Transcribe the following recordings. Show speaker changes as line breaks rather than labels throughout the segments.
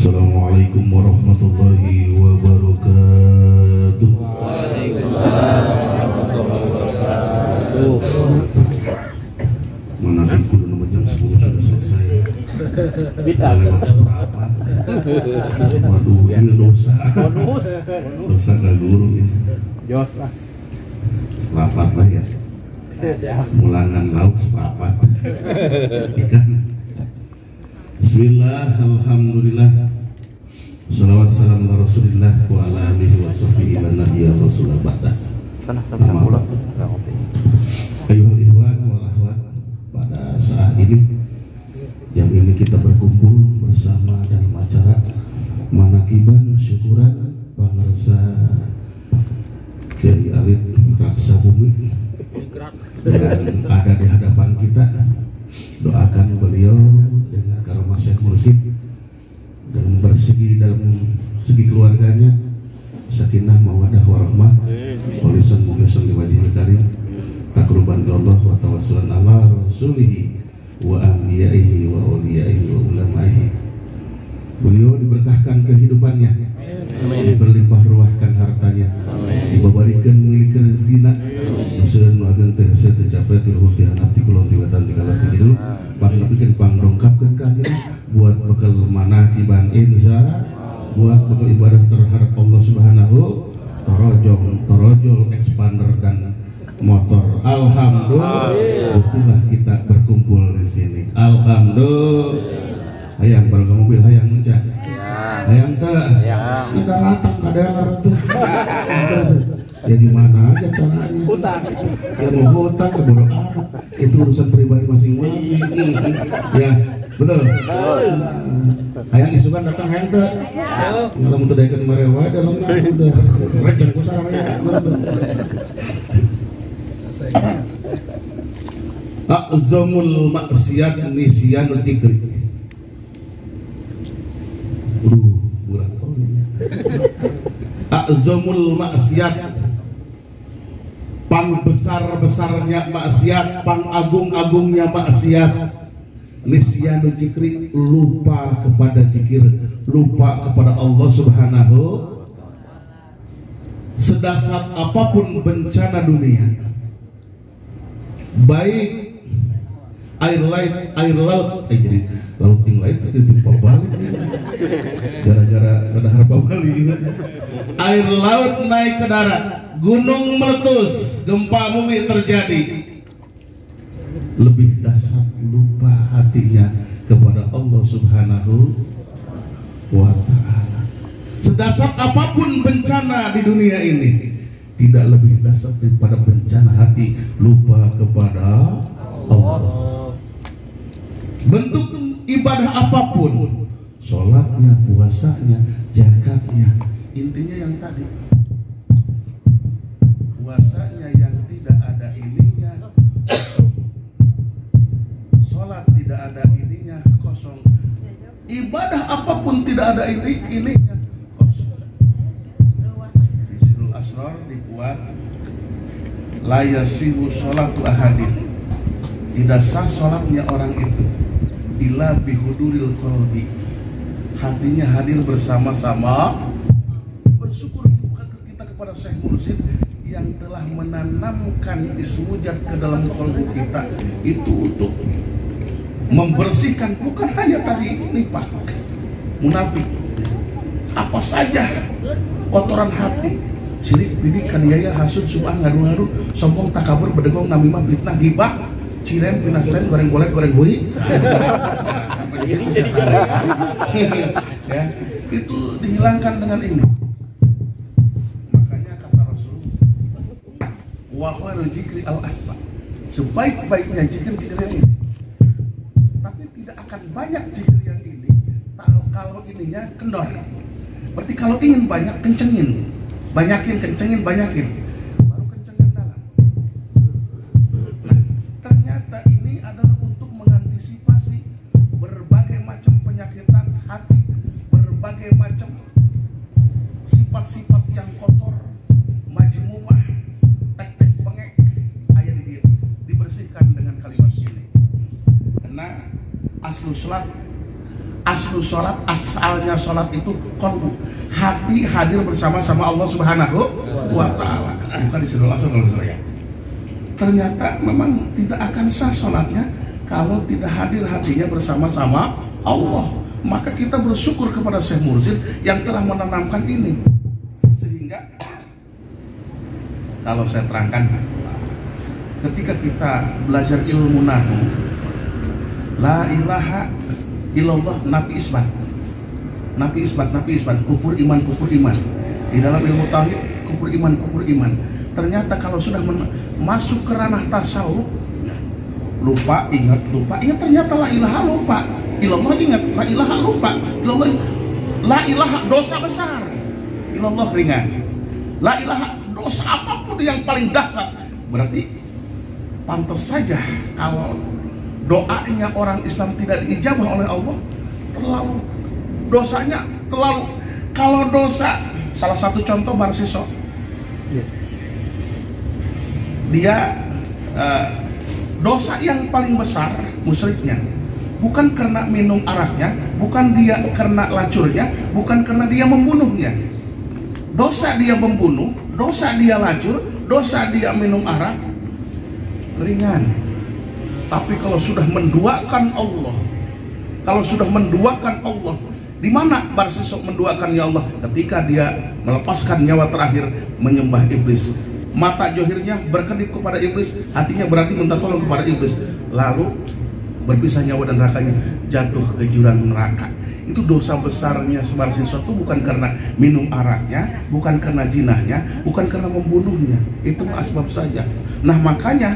Assalamualaikum warahmatullahi wabarakatuh.
Waalaikumsalam warahmatullahi wabarakatuh.
Mana aku udah nomor jam 10 sudah selesai. Lewat seperempat. Waduh, ini dosa. Dosa gak guru ini.
Jos lah.
Seperempat lah ya. Mulangan lauk seperempat. Ikan. Bismillah, alhamdulillah. Salawat salam ala Rasulillah wa ala alihi wa sahbihi wa nabiyya Rasulullah ba'da. Ayuhal ikhwan wal akhwat, pada saat ini jam ini kita berkumpul bersama dalam acara manakiban syukuran pamirsa Kiai Alit Raksa Bumi dan ada di hadapan kita. Doakan beliau dengan karomah Syekh Mursyid dan bersegi dalam segi keluarganya sakinah mawaddah warahmah walisan muhlisan liwajhil karim takruban Allah wa tawassulan ala rasulihi wa anbiyaihi wa awliyaihi wa ulamaihi. Beliau diberkahkan kehidupannya, diberlimpah ruahkan hartanya, diberikan milik rezekina, usahakan agar terasa tercapai terhubung hanap tikulon tiwatan tikalan tikidu, panglapikan pangrongkapkan kanjeng, buat bekal manakiban inza, buat bekal ibadah terhadap Allah Subhanahu, torojol, expander dan motor. Alhamdulillah, buktilah kita berkumpul di sini. Alhamdulillah. Hayang baru ke mobil, hayang mencak. Hayang tak? Kita datang kadang tuh. Ya gimana aja caranya?
Hutang.
Ya mau hutang ke bodoh amat. Itu urusan pribadi masing-masing. Ya betul. Hayang isukan datang hayang tak? Kalau mau terdekat marewa dalam udah receh ku saraya. A'zamul maksiat nisyanu dzikri. A'zamul maksiat, pang besar-besarnya maksiat, pang agung-agungnya maksiat, nisyanu dzikri, lupa kepada zikir, lupa kepada Allah Subhanahu. Sedasar apapun bencana dunia, baik air laut, jadi lauting laut itu timpa balik gara-gara ada harpa balik. Air laut naik ke darat, gunung meletus, gempa bumi terjadi, lebih dasar lupa hatinya kepada Allah Subhanahu wa ta'ala. Sedasar apapun bencana di dunia ini, tidak lebih dasar daripada bencana hati lupa kepada Allah. Bentuk ibadah apapun, sholatnya, puasanya, zakatnya, intinya yang tadi. Puasanya yang tidak ada ininya kosong, sholat tidak ada ininya kosong, ibadah apapun tidak ada ininya kosong. Di Sirul Asrar dibuat la yasihu sholatu ahadin, tidak sah sholatnya orang itu illa bihuduril qalbi, hatinya hadir bersama-sama. Bersyukur kita kepada Syekh Mursyid yang telah menanamkan ismujat ke dalam qalbu kita itu untuk membersihkan, bukan hanya tadi nifaq, munafik, apa saja kotoran hati, sirik, bidik, kaniaya, hasud, subah, ngadu-ngadu, sombong, takabur, bedegong, namimah, fitnah, ghibah, cirem, pinasten, goreng bolet, goreng bui. Ya, itu dihilangkan dengan ini. Makanya kata Rasul, wa khairul dzikri al-akbar, sebaik-baiknya zikir yang ini. Tapi tidak akan banyak zikir yang ini kalau ininya kendor. Berarti kalau ingin banyak, kencengin, banyakin, kencengin, banyakin. Sifat-sifat yang kotor, majmuah, tek-tek bengek, ayat dia dibersihkan dengan kalimat ini. Karena aslu sholat aslu sholat, asalnya sholat itu kolbu, hati hadir bersama-sama Allah Subhanahu wa Ta'ala. Bukan disuruh langsung kalau ya. Ternyata memang tidak akan sah sholatnya kalau tidak hadir hatinya bersama-sama Allah. Maka kita bersyukur kepada Syekh Mursyid yang telah menanamkan ini. Sehingga kalau saya terangkan, ketika kita belajar ilmu nahwu, la ilaha illallah nafi isbat, kufur iman. Di dalam ilmu tauhid kufur iman. Ternyata kalau sudah masuk ke ranah tasawuf, lupa ingat, ternyata la ilaha lupa, ilallah ingat, la ilaha lupa, ilallah, la ilaha dosa besar, ilallah ringan, la ilaha dosa apapun yang paling dahsyat. Berarti pantas saja kalau doanya orang Islam tidak diijabah oleh Allah, dosanya terlalu. Kalau dosa, salah satu contoh Barsiso, dia dosa yang paling besar musyriknya bukan karena minum araknya, bukan dia karena lacurnya, bukan karena dia membunuhnya. Dosa dia membunuh, dosa dia lacur, dosa dia minum arak ringan. Tapi kalau sudah menduakan Allah, di mana Barsiso menduakannya Allah? Ketika dia melepaskan nyawa terakhir menyembah iblis. Mata johirnya berkedip kepada iblis, hatinya berarti minta tolong kepada iblis. Lalu berpisah nyawa dan nerakanya, jatuh ke jurang neraka. Itu dosa besarnya Barsiso itu bukan karena minum araknya, bukan karena jinahnya, bukan karena membunuhnya. Itu asbab saja. Nah makanya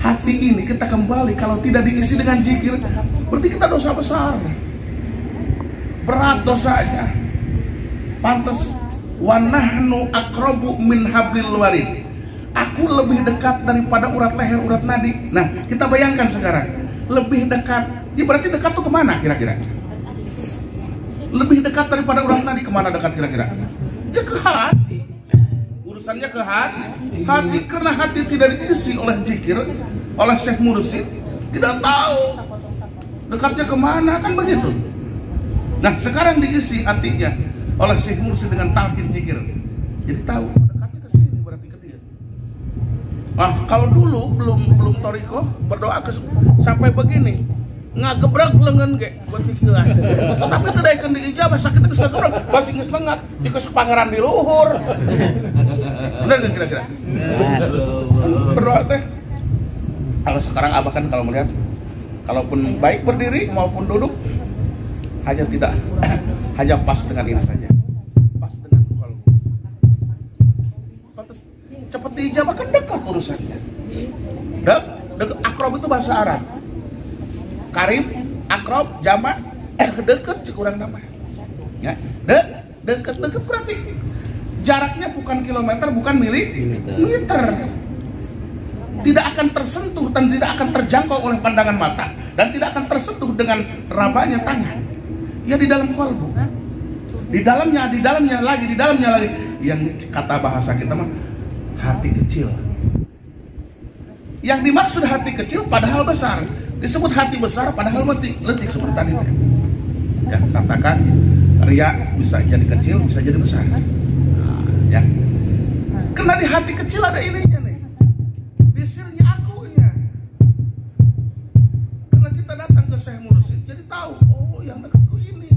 hati ini kita kembali kalau tidak diisi dengan zikir, berarti kita dosa besar, berat dosanya. Pantas wa nahnu aqrabu min hablil warid. Aku lebih dekat daripada urat leher, urat nadi. Nah, kita bayangkan sekarang, lebih dekat. Ya berarti dekat tuh kemana kira-kira? Lebih dekat daripada urat nadi, kemana dekat kira-kira? Ya ke hati. Urusannya ke hati. Hati, karena hati tidak diisi oleh zikir, oleh Syekh Mursyid, tidak tahu dekatnya kemana, kan begitu. Nah, sekarang diisi hatinya oleh Syekh Mursyid dengan talqin zikir, jadi tahu dekatnya ke sini, berarti ke dia. Nah, kalau dulu belum toriko berdoa sampai begini, ngagebrak lengan ge buat pikiran. Tapi tidak akan diijabah, sakitnya geus ngagebrak, basi geus lengak, dikeus pangeran di luhur. Benar enggak kira-kira? Berdoa teh. Kalau sekarang abah kan kalau melihat, kalaupun baik berdiri maupun duduk, hanya pas dengan ini saja, pas dengan qalbu. Pantas cepat diijabah, kan dekat urusannya. Dekat. Akrob itu bahasa Arab. Karib, akrob, jamak, dekat kurang nama. Ya, dekat berarti jaraknya bukan kilometer, bukan meter. Tidak akan tersentuh dan tidak akan terjangkau oleh pandangan mata, dan tidak akan tersentuh dengan rabanya tangan. Ya di dalam qalbu. Di dalamnya lagi. Yang kata bahasa kita mah hati kecil. Yang dimaksud hati kecil padahal besar. Disebut hati besar padahal letik seperti tadi. Ya, katakan riya bisa jadi kecil, bisa jadi besar. Nah, ya. Karena di hati kecil ada ininya nih. Disirnya akunya. Karena kita datang ke Syekh Mursyid, jadi tahu, oh yang dekatku ini.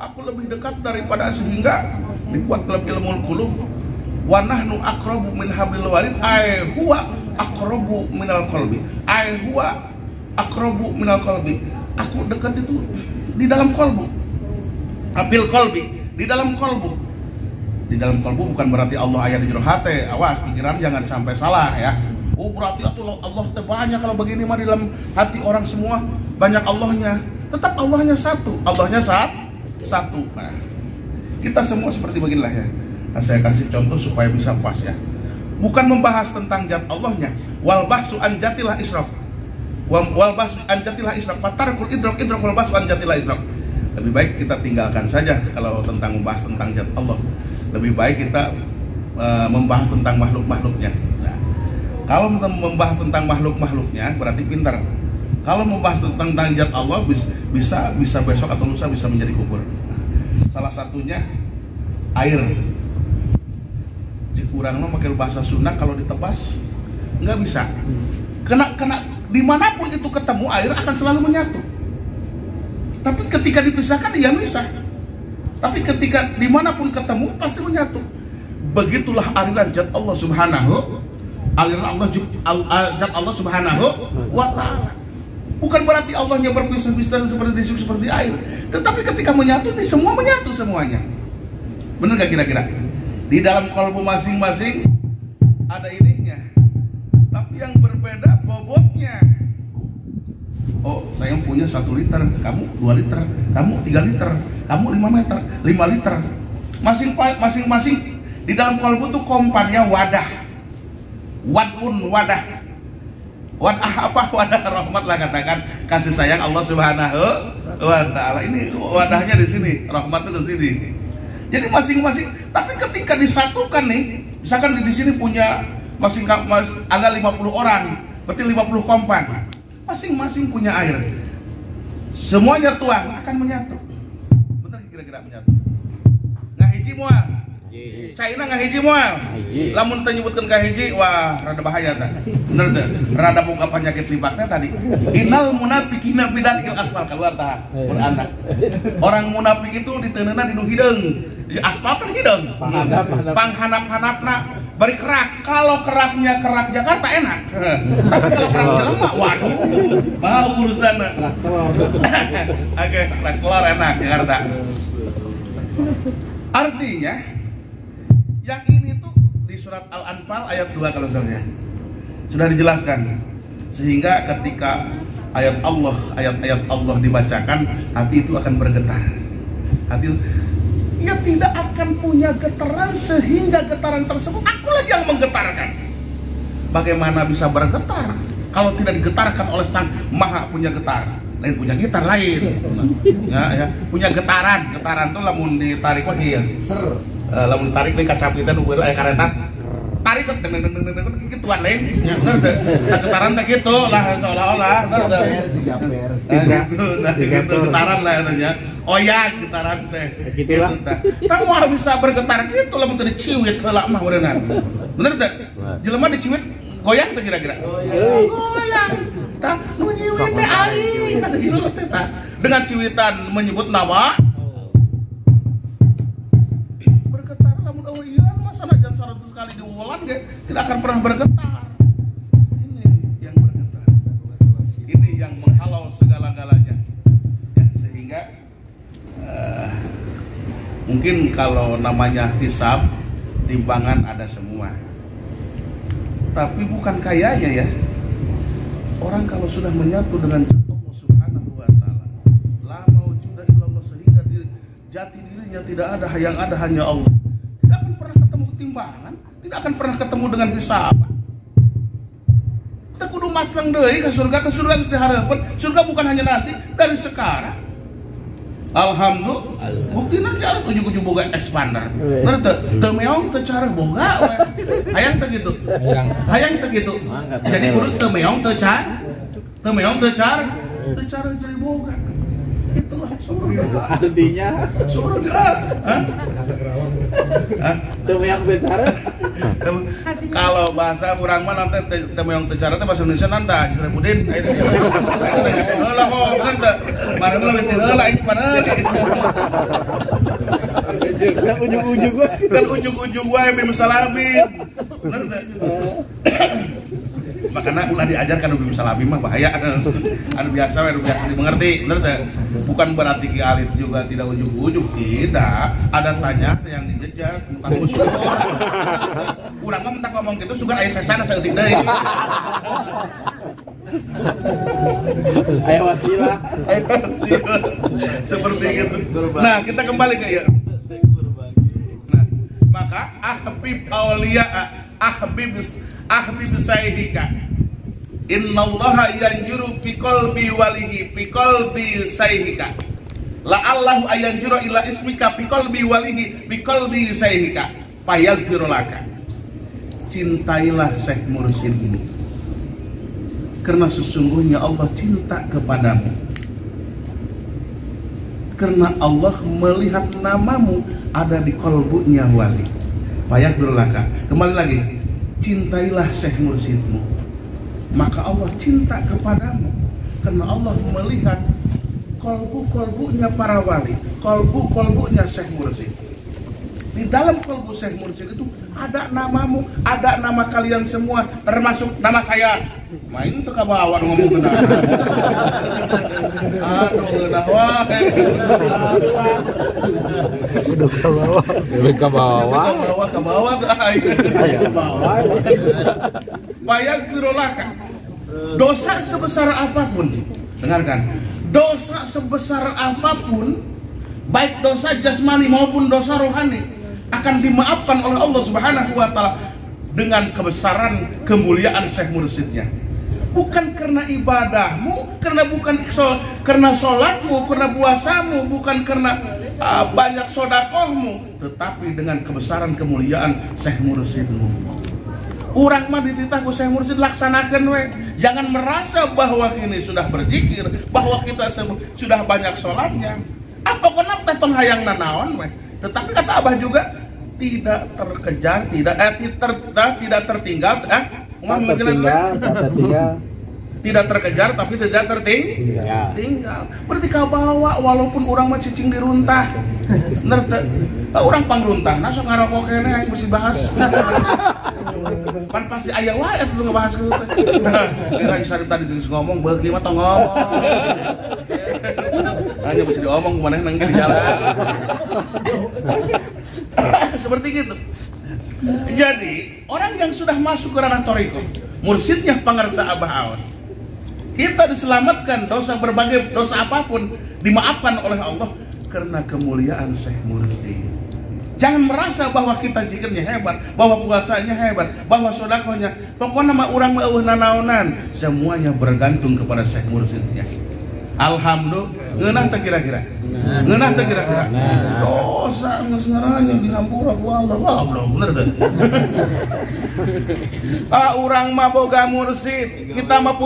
Aku lebih dekat daripada, sehingga dibuat dalam ilmu qulub, wa nahnu aqrabu min hablil warid, ay huwa aqrabu minal qalbi. Ay huwa aqrabu minal qalbi. Aku dekat itu di dalam qalbu. Abil qalbi, di dalam qalbu. Di dalam qalbu bukan berarti Allah ayat di jero hati. Awas pikiran jangan sampai salah ya. Oh berarti Allah banyak, kalau begini mah di dalam hati orang semua banyak Allahnya. Tetap Allahnya satu. Allahnya satu. Nah, kita semua seperti beginilah ya. Nah, saya kasih contoh supaya bisa pas ya. Bukan membahas tentang zat Allahnya. Wal bahsu an jatilah israf. Wal bahsu an jatilah israf. Fatarkul idrak wal bahsu an jatilah israf. Lebih baik kita tinggalkan saja kalau tentang membahas tentang zat Allah. Lebih baik kita membahas tentang makhluk-makhluknya. Nah, kalau membahas tentang makhluk-makhluknya berarti pintar. Kalau membahas tentang zat Allah bisa besok atau lusa bisa menjadi kubur. Salah satunya air. Kurang mah pakai bahasa Sunda, kalau ditebas nggak bisa. Kena dimanapun itu ketemu air akan selalu menyatu. Tapi ketika dipisahkan ya misah. Tapi ketika dimanapun ketemu pasti menyatu. Begitulah aliran zat Allah Subhanahu, zat Allah Subhanahu wa Ta'ala. Bukan berarti Allahnya berpisah-pisah seperti air, tetapi ketika menyatu ini semua menyatu semuanya. Benar gak kira-kira? Di dalam kalbu masing-masing ada ininya, tapi yang berbeda bobotnya. Oh, saya punya 1 liter, kamu 2 liter, kamu 3 liter, kamu 5 liter. Masing-masing di dalam kalbu itu kompannya wadah. Wadah. Wadah apa? Wadah rahmat lah, katakan kasih sayang Allah Subhanahu wa Ta'ala. Ini wadahnya di sini, rahmat itu di sini. Jadi masing-masing, tapi ketika disatukan nih, misalkan di sini punya ada 50 orang, berarti 50 kompan. Masing-masing punya air. Semuanya tuang akan menyatu. Betul kira-kira menyatu. Ngahiji moal. Caina ngahiji moal. Lamun teu nyebutkeun kahiji, wah rada bahaya tah. Bener teu? Rada boga penyakit libatnya tadi. Innal munafiqina bidarkil asfal keluar tah. Mun anak. Orang munafik itu diteunana di nu hideung. Di aspal kan hideung. Panghanap-hanapna bari kerak. Kalau keraknya kerak Jakarta enak. Tapi kalau kerak Jelema, waduh, bau urusanna. Oke, kerak keluar enak Jakarta. Artinya yang ini tuh di surat Al-Anfal ayat 2 kalau saudara sudah dijelaskan, sehingga ketika ayat-ayat Allah dibacakan, hati itu akan bergetar. Hati ia tidak akan punya getaran, sehingga getaran tersebut akulah yang menggetarkan. Bagaimana bisa bergetar kalau tidak digetarkan oleh Sang Maha punya getar? Lain punya gitar lain. Ya, punya getaran tuh lamun ditarik lagi ya. Lamun tarik nih kaca kita nunggu aya karetan. Tarik teh deng gituan lain. Ya ngerti. Getaran teh gitu lah seolah-olah. Gitu getaran lah katanya. Oyak getaran teh. Gitulah. Kamu harus bisa bergetar gitu lamun teu diciwit heula mah ureunan. Bener teh? Jelema diciwit goyang teh kira-kira. Goyang. Tah nu nyiwit teh aing ada hirup teh tah. Dengan ciwitan menyebut nama bergetar. Lamun eueuh masa najan 100 kali diulang ge tidak akan pernah bergetar. Ini yang bergetar. Ini yang menghalau segala-galanya. Ya, sehingga mungkin kalau namanya hisab, timbangan ada semua. Tapi bukan kayaknya ya. Orang kalau sudah menyatu dengan Allah Subhanahu wa Ta'ala, la maujuda illallah, sehingga jati dirinya tidak ada, yang ada hanya Allah. Tidak akan pernah ketemu ketimbangan, tidak akan pernah ketemu dengan hisab. Kita kudu macang deui ka surga, geus dihareupeun. Surga bukan hanya nanti, dari sekarang. Alhamdulillah. Buktina ki alat ujug-ujug boga expander. Bener teu meong teu cara boga we. Hayang teu gitu. Hayang teu gitu. Jadi kudu teu meong teu cara. Teu meong teu cara. Teu cara jadi boga. Itulah surga.
Artinya
surga.
teu meong teu cara.
Kalau bahasa urang mah nanti teu meong teu cara teh bahasa Indonesia nanta Srepudin. Heula ho bener teu. Marana leuwih heula ini padahal.
Kan ujung-ujung gua.
Kan ujung-ujung wae bim salabim. Bener teu? Makanya ulah diajarkan bim salabim mah bahaya. Anu biasa we biasa dimengerti, bener teu? Bukan berarti ki alit juga tidak ujug-ujug, tidak. Ada tanya yang dijejak, bukan usul. Urang mah mentak ngomong gitu sugan aya sesana saeutik deui.
Aya wasilah.
Seperti itu. Nah, kita kembali ke ya. Nah, maka ahbib auliya ahbib sayyidika. Innallaha yanjuru fi qalbi walihi fi qalbi sayyidika. La'allahu ayanjuru ila ismika fi qalbi walihi fi qalbi sayyidika. Fayaghfiru laka. Cintailah Syekh Mursyidmu, karena sesungguhnya Allah cinta kepadamu. Karena Allah melihat namamu ada di kolbunya wali. Payah berlaka. Kembali lagi, cintailah Syekh Mursyidmu, maka Allah cinta kepadamu. Karena Allah melihat kolbu-kolbunya para wali, kolbu-kolbunya Syekh Mursyid. Di dalam kolbu Syekh Mursyid itu ada namamu, ada nama kalian semua, termasuk nama saya. Main tuh kabawa ngomong benar. Aduh, benar wah. Kabawa tuh. Bayang kirolaka. Dosa sebesar apapun, dengarkan. Dosa sebesar apapun, baik dosa jasmani maupun dosa rohani, akan dimaafkan oleh Allah Subhanahu wa Ta'ala dengan kebesaran kemuliaan Syekh Mursyidnya. Bukan karena ibadahmu, karena sholatmu, karena puasamu, bukan karena banyak sodakohmu, tetapi dengan kebesaran kemuliaan Syekh Mursyidmu. Urang mah dititah ku Syekh Mursyid laksanakan we. Jangan merasa bahwa kini sudah berzikir, bahwa kita sudah banyak sholatnya. Apa kena tetong hayang nanaon we. Tetapi kata Abah juga tidak terkejar, tidak tertinggal, tidak terkejar tapi tidak tertinggal. Berarti kabawa walaupun orang mah cicing diruntah. Orang pangruntah, nah sok ngarokok kene aing mesti bahas. Pan pasti aya wae atuh ngebahas kitu teh. Kira Isari tadi geus ngomong beuki mah tong ngomong. Hanya mesti diomong kumaneh nang di jalan. Seperti gitu. Jadi, orang yang sudah masuk ke ranah thariqah, mursyidnya pangarsa Abah Awas, kita diselamatkan berbagai dosa apapun dimaafkan oleh Allah karena kemuliaan Syekh Mursyid. Jangan merasa bahwa kita zikirnya hebat, bahwa puasanya hebat, bahwa sodakohnya. Pokoknya mah urang mah eueuh nanaonan, semuanya bergantung kepada Syekh Mursyidnya. Alhamdulillah, ngeunah teh kira-kira. Ngeunah teh kira-kira. Dosa geus ngaranjang dihampura ku Allah. Wah, bener teh. Urang mah boga mursyid. Kita mah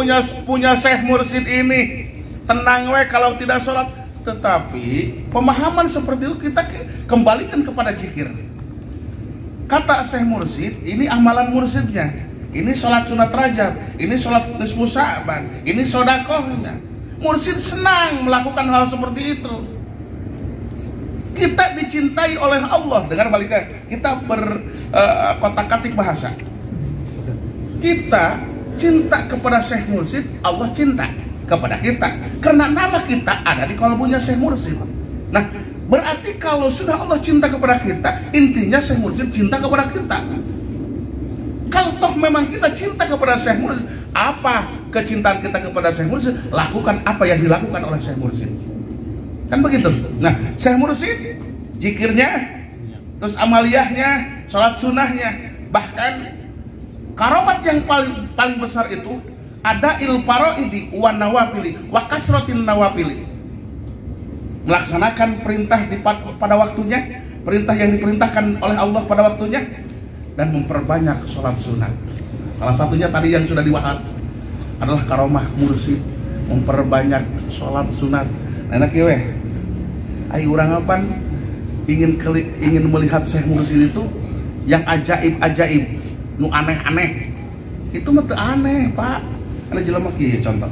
punya Syekh Mursyid ini. Tenang we kalau tidak sholat. Tetapi pemahaman seperti itu kita kembalikan kepada zikir. Kata Syekh Mursyid, ini amalan mursyidnya. Ini sholat sunat rajab, ini sholat nisfu Sya'ban, ini sodakohnya. Mursyid senang melakukan hal seperti itu. Kita dicintai oleh Allah. Dengar baliknya, kita berkotak-katik bahasa. Kita cinta kepada Syekh Mursyid, Allah cinta kepada kita karena nama kita ada di kolbunya Syekh Mursyid. Nah, berarti kalau sudah Allah cinta kepada kita, intinya Syekh Mursyid cinta kepada kita. Kalau toh memang kita cinta kepada Syekh Mursyid, apa kecintaan kita kepada Syekh Mursyid? Lakukan apa yang dilakukan oleh Syekh Mursyid. Kan begitu. Nah, Syekh Mursyid zikirnya, terus amaliyahnya, sholat sunnahnya, bahkan karomat yang paling besar itu ada ilfaraidi wa nawafili wa kasratin nawafili, melaksanakan perintah pada waktunya, perintah yang diperintahkan oleh Allah pada waktunya, dan memperbanyak sholat sunat. Salah satunya tadi yang sudah dibahas adalah karomah mursyid, memperbanyak sholat sunat. Enak ya weh, ai urang apan ingin melihat Syekh Mursyid itu yang ajaib-ajaib, nu aneh-aneh. Itu mah teu aneh, Pak. Ada jelema kieu contoh.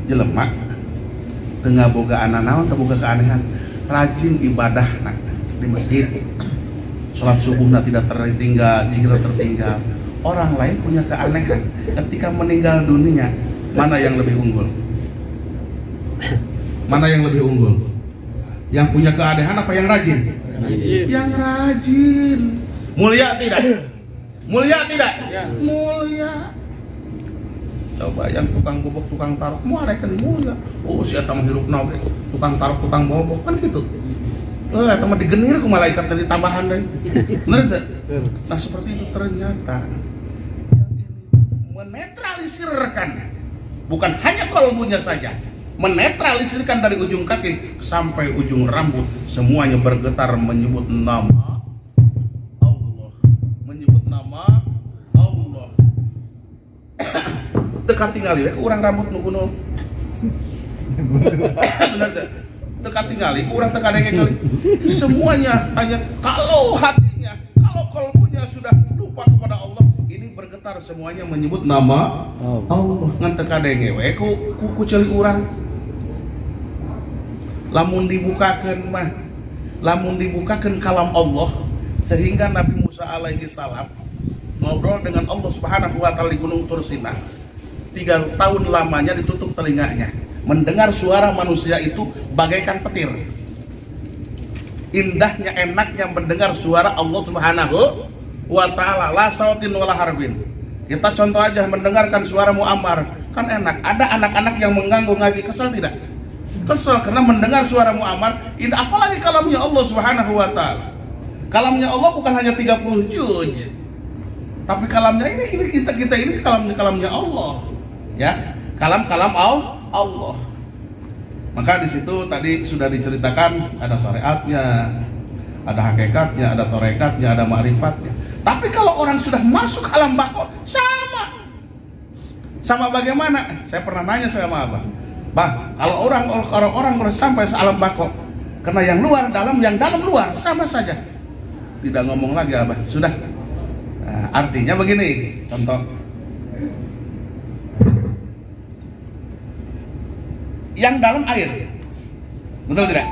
Jelema teu ngaboga naon, teu boga keanehan, rajin ibadahna di masjid. Salat subuhna tidak tertinggal, zikir tertinggal. Orang lain punya keanehan, ketika meninggal dunia, mana yang lebih unggul? Mana yang lebih unggul? Yang punya keanehan apa yang rajin? Yang rajin. Mulia tidak? Mulia tidak? Mulia. Coba yang tukang bobok, tukang taruh, muarekan mulia. Oh, si eta mah hirupna oge, tukang taruh, tukang bobok, kan gitu. Eta mah digenir ku malaikat dari tambahan deui. Bener teh? Nah, seperti itu ternyata menetralisirkan bukan hanya kolbunya saja, menetralisirkan dari ujung kaki sampai ujung rambut, semuanya bergetar menyebut nama Allah, menyebut nama Allah. Dekat tinggal ya, urang rambut nu kuno Benar tak? Teka tinggali, kurang teka denge kali. Semuanya hanya kalau hatinya, kalau kalbunya sudah lupa kepada Allah, ini bergetar semuanya menyebut nama Allah. Ngan teka denge we ku celi urang. Lamun dibukakan kalam Allah, sehingga Nabi Musa alaihi salam ngobrol dengan Allah Subhanahu wa taala di Gunung Tursina. 3 tahun lamanya ditutup telinganya, mendengar suara manusia itu bagaikan petir. Indahnya, enaknya mendengar suara Allah Subhanahu wa taala, la sautin wala harbin. Kita contoh aja mendengarkan suara Muammar, kan enak. Ada anak-anak yang mengganggu ngaji, kesel tidak? Kesel karena mendengar suara Muammar. Ini apalagi kalamnya Allah Subhanahu wa taala. Kalamnya Allah bukan hanya 30 juz, tapi kalamnya ini kita ini kalamnya Allah. Ya, kalam Allah. Maka di situ tadi sudah diceritakan ada syariatnya, ada hakikatnya, ada torekatnya, ada ma'rifatnya. Tapi kalau orang sudah masuk alam bako, sama bagaimana? Saya pernah nanya sama Abah, Bang, kalau orang sampai ke alam bako, karena yang luar dalam, yang dalam luar sama saja. Tidak ngomong lagi Abah, sudah. Nah, artinya begini, contoh. Yang dalam air, betul tidak?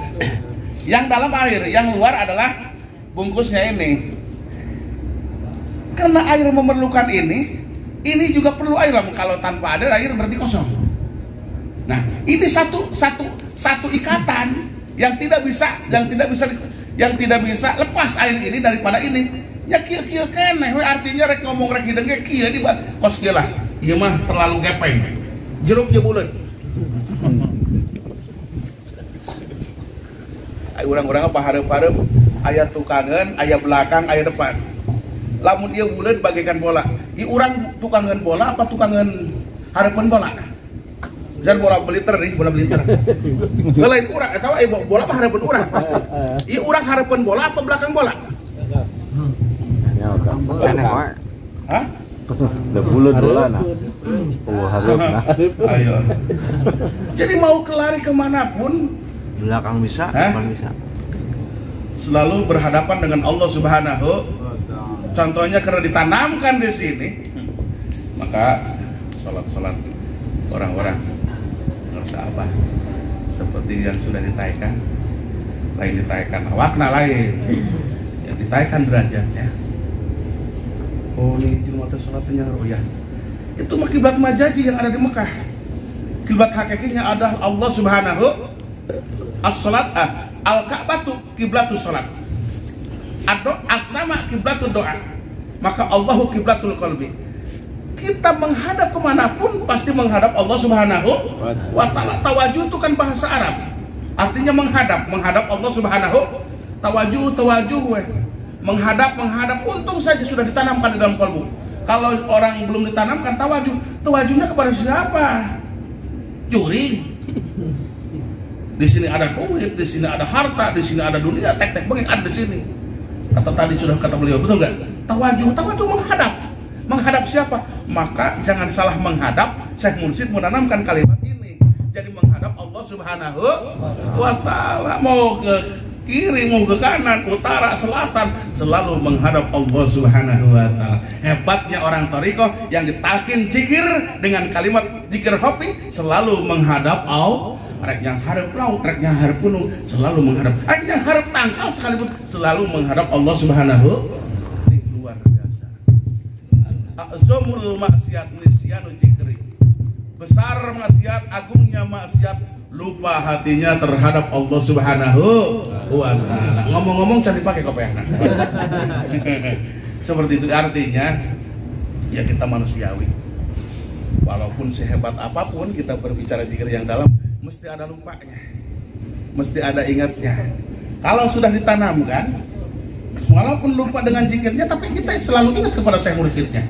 Yang dalam air, yang luar adalah bungkusnya ini. Karena air memerlukan ini juga perlu air. Kalau tanpa ada air berarti kosong. Nah, ini satu ikatan yang tidak bisa lepas air ini daripada ini. Ya kieu keneh we, artinya rek ngomong rek hideng ge kieu di kos kieu lah. Ieu mah terlalu gepeng. Jeruk je buleut. Urang-urang apa hareup-hareup aya tukangan, aya belakang, aya depan. Lamun ieu buleut bagaikan bola. Ieu urang tukangan bola apa tukangan hareupeun bola? Jan bola beliter nih, bola beliter. Lain urang eta bola apa hareupeun urang pasti. Ieu urang hareupeun bola apa belakang bola?
Aneh wae.
Hah?
Da buleut bola nah. Hareupna.
Ayo. Jadi mau kelari kemanapun,
Belakang bisa, depan bisa.
Selalu berhadapan dengan Allah Subhanahu. Contohnya karena ditanamkan di sini, maka salat orang-orang ngerasa apa? Seperti yang sudah ditaikan, lain ditaikan awakna lain, yang ditaikan derajatnya. Oh ini jumlah salatnya ya. Itu mah kiblat majaji yang ada di Mekah. Kiblat hakikinya adalah Allah Subhanahu. As-salat al-Ka'batu kiblatus salat. Atau as-sama kiblatul doa. Maka Allahu kiblatul qalbi. Kita menghadap kemanapun pasti menghadap Allah Subhanahu wa ta'ala. Tawajuh itu kan bahasa Arab. Artinya menghadap Allah Subhanahu. Tawajuh weh. Menghadap. Untung saja sudah ditanamkan di dalam kalbu. Kalau orang belum ditanamkan tawajuhnya kepada siapa? Juri. Di sini ada duit, di sini ada harta, di sini ada dunia, tek-tek bengek ada di sini. Tadi sudah kata beliau, betul nggak? Tawajuh menghadap siapa? Maka jangan salah menghadap. Syekh Mursyid menanamkan kalimat ini. Jadi menghadap Allah Subhanahu wa ta'ala. Mau ke kiri, mau ke kanan, utara, selatan, selalu menghadap Allah Subhanahu wa ta'ala. Hebatnya orang thariqah yang ditalkin zikir dengan kalimat zikir hopi, selalu menghadap Allah. Rek yang harap laut, rek yang harap gunung, selalu menghadap. Rek yang harap tangkal sekalipun, selalu menghadap Allah Subhanahu. Ini luar biasa. Azamul maksiat nisyanu zikri. Besar maksiat, agungnya maksiat, lupa hatinya terhadap Allah Subhanahu wa ta'ala. Ngomong-ngomong cari pakai kopiahna. Seperti itu artinya ya kita manusiawi. Walaupun sehebat apapun kita berbicara zikir yang dalam, mesti ada lupanya, mesti ada ingatnya. Kalau sudah ditanamkan, walaupun lupa dengan zikirnya, tapi kita selalu ingat kepada Syekh Mursyidnya.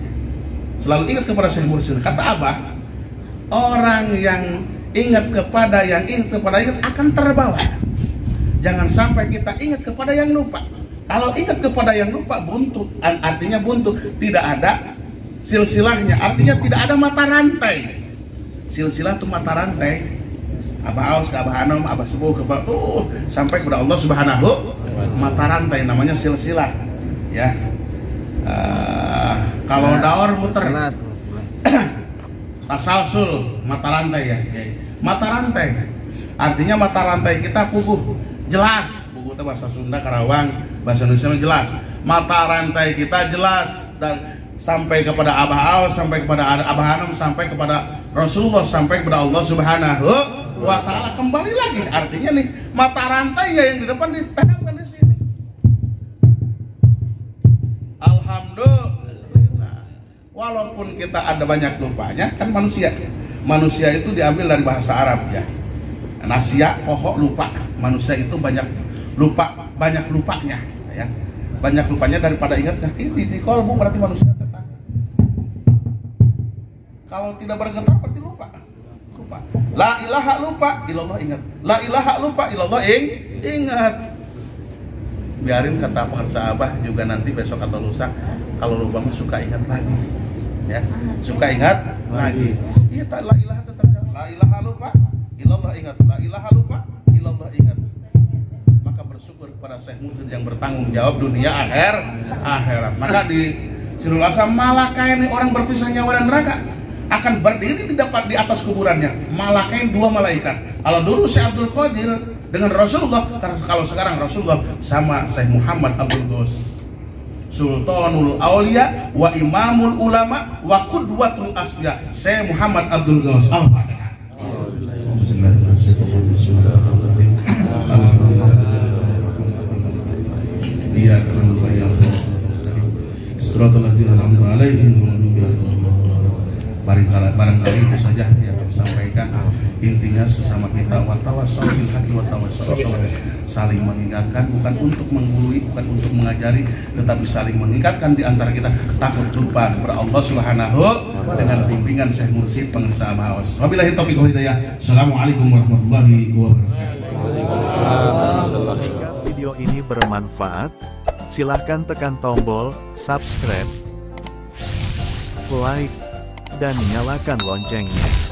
Selalu ingat kepada Syekh Mursyid. Kata Abah, orang yang ingat kepada yang ingat akan terbawa. Jangan sampai kita ingat kepada yang lupa. Kalau ingat kepada yang lupa, buntu. Artinya buntu, tidak ada silsilahnya. Artinya tidak ada mata rantai. Silsilah itu mata rantai. Abah Aus ke Abah Anom, Abah Sepuh ke sampai kepada Allah Subhanahu. Mata rantai namanya silsilah. Ya. Kalau daur muter. Tasalsul, mata rantai ya. Mata rantai. Artinya mata rantai kita puguh jelas. Puguh itu bahasa Sunda, Karawang, bahasa Indonesia jelas. Mata rantai kita jelas dan sampai kepada Abah Aus, sampai kepada Abah Anom, sampai kepada Rasulullah, sampai kepada Allah Subhanahu wa Ta'ala. Kembali lagi, artinya nih mata rantai ya yang di depan ditanamkan di sini. Alhamdulillah. Walaupun kita ada banyak lupanya, kan manusia itu diambil dari bahasa Arab ya. Nasia, pohok, lupa. Manusia itu banyak lupanya ya. Banyak lupanya daripada ingatnya. Ini di kolbu berarti manusia tetap. Kalau tidak bergetar berarti lupa. La ilaha lupa, ilallah ingat. La ilaha lupa, ilallah ingat. Biarin kata pengersa Abah juga nanti besok atau lusa kalau lupa mah suka ingat lagi. Ya, suka ingat lagi. Iya, tak la ilaha tetap. La ilaha lupa, ilallah ingat. La ilaha lupa, ilallah ingat. Maka bersyukur kepada Syekh Mursyid yang bertanggung jawab dunia akhirat. Maka di Sirul Asam malakain orang berpisah nyawa dan neraka akan berdiri di atas kuburannya. Malakain 2 malaikat. Kalau dulu Syekh Abdul Qadir dengan Rasulullah, kalau sekarang Rasulullah sama Syekh Muhammad Abdul Ghaus, Sultanul Aulia wa Imamul Ulama wa Qudwatul Asfiya, Syekh Muhammad Abdul Ghaus. Al-Fatihah. Dia akan membayar barangkali itu saja yang kami sampaikan. Intinya sesama kita watawassaw bil haqqi watawassaw saling mengingatkan, bukan untuk menggurui, bukan untuk mengajari, tetapi saling mengingatkan di antara kita takut lupa kepada Allah Subhanahu dengan bimbingan Syekh Mursyid pengersa Abah Aus. Wabillahi taufiq wal hidayah. Assalamualaikum warahmatullahi wabarakatuh.
Jika video ini bermanfaat, silahkan tekan tombol subscribe, like, dan nyalakan loncengnya.